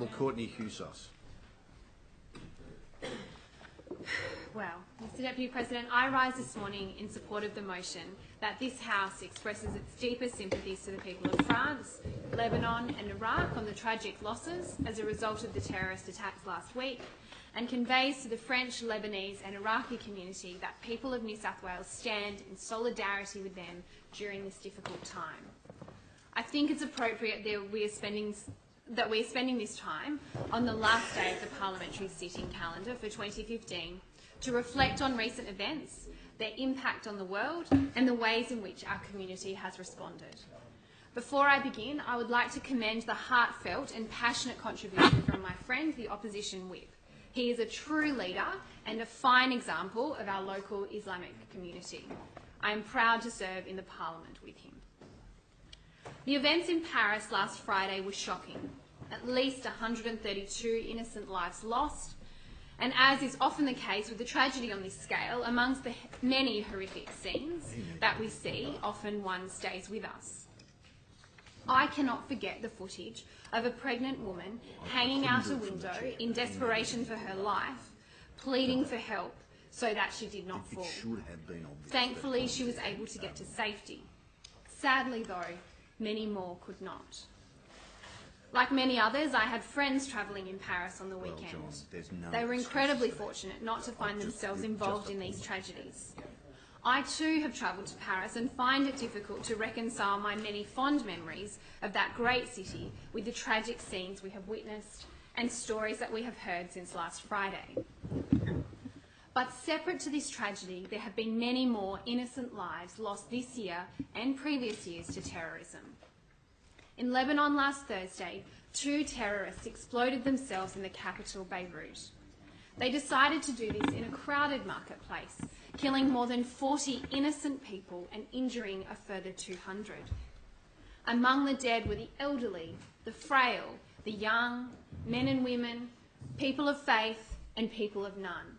Courtney Hughes. Well, Mr Deputy President, I rise this morning in support of the motion that this House expresses its deepest sympathies to the people of France, Lebanon and Iraq on the tragic losses as a result of the terrorist attacks last week, and conveys to the French, Lebanese and Iraqi community that people of New South Wales stand in solidarity with them during this difficult time. I think it's appropriate that we are spending this time on the last day of the parliamentary sitting calendar for 2015 to reflect on recent events, their impact on the world and the ways in which our community has responded. Before I begin, I would like to commend the heartfelt and passionate contribution from my friend, the Opposition Whip. He is a true leader and a fine example of our local Islamic community. I am proud to serve in the Parliament with him. The events in Paris last Friday were shocking. At least 132 innocent lives lost, and as is often the case with a tragedy on this scale, amongst the many horrific scenes that we see, often one stays with us. I cannot forget the footage of a pregnant woman hanging out a window in desperation for her life, pleading for help so that she did not fall. Thankfully, she was able to get to safety. Sadly, though, many more could not. Like many others, I had friends travelling in Paris on the weekend. They were incredibly fortunate not to find themselves involved in these tragedies. I too have travelled to Paris and find it difficult to reconcile my many fond memories of that great city with the tragic scenes we have witnessed and stories that we have heard since last Friday. But separate to this tragedy, there have been many more innocent lives lost this year and previous years to terrorism. In Lebanon last Thursday, 2 terrorists exploded themselves in the capital, Beirut. They decided to do this in a crowded marketplace, killing more than 40 innocent people and injuring a further 200. Among the dead were the elderly, the frail, the young, men and women, people of faith and people of none.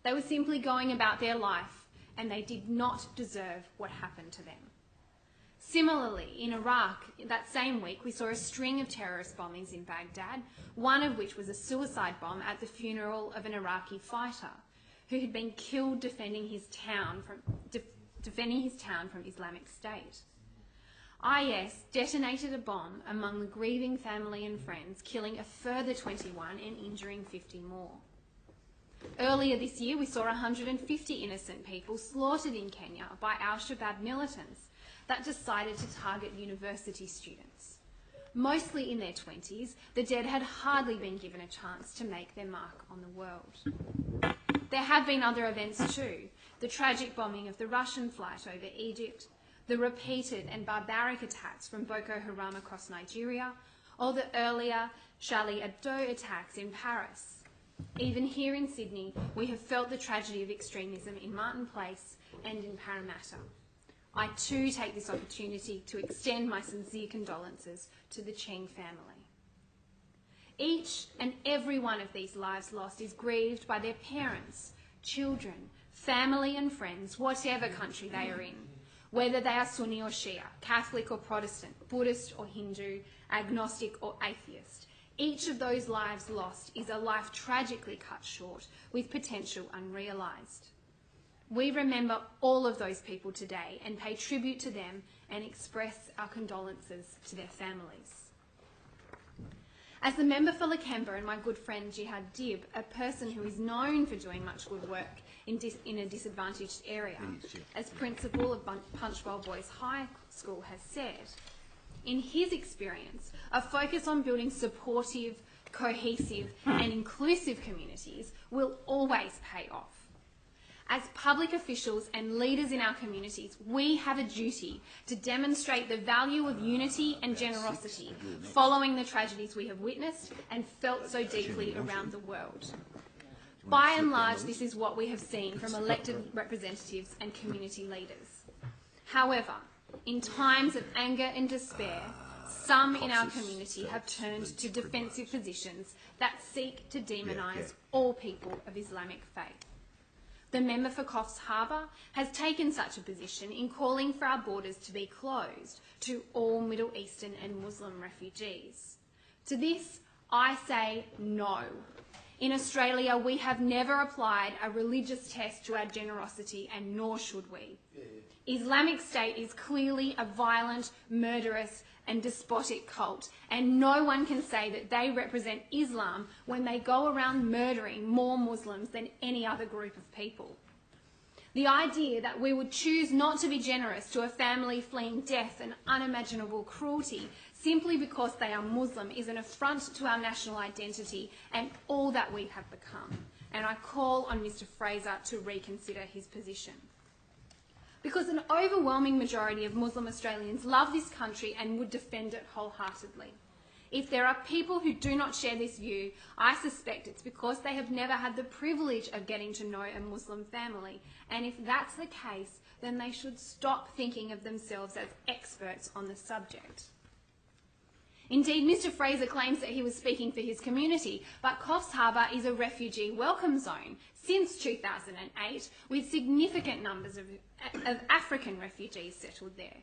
They were simply going about their life and they did not deserve what happened to them. Similarly, in Iraq, that same week, we saw a string of terrorist bombings in Baghdad, one of which was a suicide bomb at the funeral of an Iraqi fighter who had been killed defending his town from Islamic State. IS detonated a bomb among the grieving family and friends, killing a further 21 and injuring 50 more. Earlier this year, we saw 150 innocent people slaughtered in Kenya by al-Shabaab militants that decided to target university students. Mostly in their 20s, the dead had hardly been given a chance to make their mark on the world. There have been other events too. The tragic bombing of the Russian flight over Egypt, the repeated and barbaric attacks from Boko Haram across Nigeria, or the earlier Charlie Hebdo attacks in Paris. Even here in Sydney, we have felt the tragedy of extremism in Martin Place and in Parramatta. I too take this opportunity to extend my sincere condolences to the Cheng family. Each and every one of these lives lost is grieved by their parents, children, family and friends, whatever country they are in, whether they are Sunni or Shia, Catholic or Protestant, Buddhist or Hindu, agnostic or atheist. Each of those lives lost is a life tragically cut short with potential unrealised. We remember all of those people today and pay tribute to them and express our condolences to their families. As the member for Lakemba and my good friend Jihad Dib, a person who is known for doing much good work in a disadvantaged area, as principal of Punchbowl Boys High School has said, in his experience, a focus on building supportive, cohesive and inclusive communities will always pay off. As public officials and leaders in our communities, we have a duty to demonstrate the value of unity and generosity following the tragedies we have witnessed and felt so deeply around the world. By and large, this is what we have seen from elected representatives and community leaders. However, in times of anger and despair, some in our community have turned to defensive positions that seek to demonise all people of Islamic faith. The member for Coffs Harbour has taken such a position in calling for our borders to be closed to all Middle Eastern and Muslim refugees. To this, I say no. In Australia, we have never applied a religious test to our generosity, and nor should we. Islamic State is clearly a violent, murderous and despotic cult, and no one can say that they represent Islam when they go around murdering more Muslims than any other group of people. The idea that we would choose not to be generous to a family fleeing death and unimaginable cruelty simply because they are Muslim is an affront to our national identity and all that we have become. And I call on Mr. Fraser to reconsider his position. Because an overwhelming majority of Muslim Australians love this country and would defend it wholeheartedly. If there are people who do not share this view, I suspect it's because they have never had the privilege of getting to know a Muslim family. And if that's the case, then they should stop thinking of themselves as experts on the subject. Indeed, Mr. Fraser claims that he was speaking for his community, but Coffs Harbour is a refugee welcome zone since 2008, with significant numbers of African refugees settled there.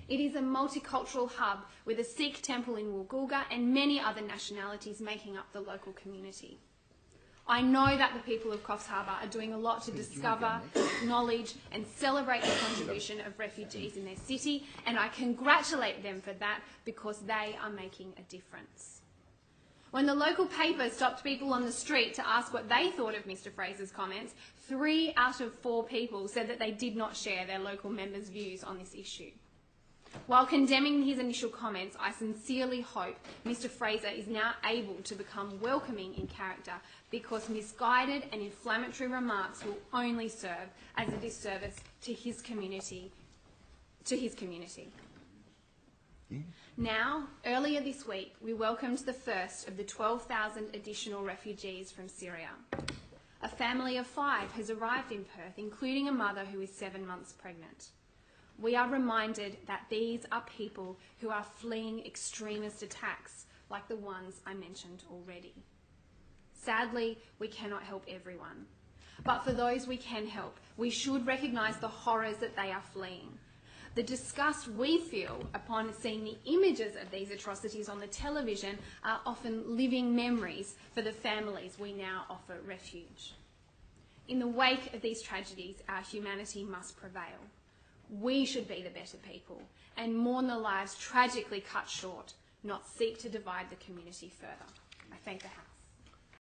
It is a multicultural hub with a Sikh temple in Woolgoolga and many other nationalities making up the local community. I know that the people of Coffs Harbour are doing a lot to discover, acknowledge and celebrate the contribution of refugees in their city, and I congratulate them for that because they are making a difference. When the local paper stopped people on the street to ask what they thought of Mr. Fraser's comments, 3 out of 4 people said that they did not share their local members' views on this issue. While condemning his initial comments, I sincerely hope Mr. Fraser is now able to become welcoming in character, because misguided and inflammatory remarks will only serve as a disservice to his community. Now, earlier this week, we welcomed the first of the 12,000 additional refugees from Syria. A family of 5 has arrived in Perth, including a mother who is 7 months pregnant. We are reminded that these are people who are fleeing extremist attacks like the ones I mentioned already. Sadly, we cannot help everyone. But for those we can help, we should recognise the horrors that they are fleeing. The disgust we feel upon seeing the images of these atrocities on the television are often living memories for the families we now offer refuge. In the wake of these tragedies, our humanity must prevail. We should be the better people and mourn the lives tragically cut short, not seek to divide the community further. I thank the House.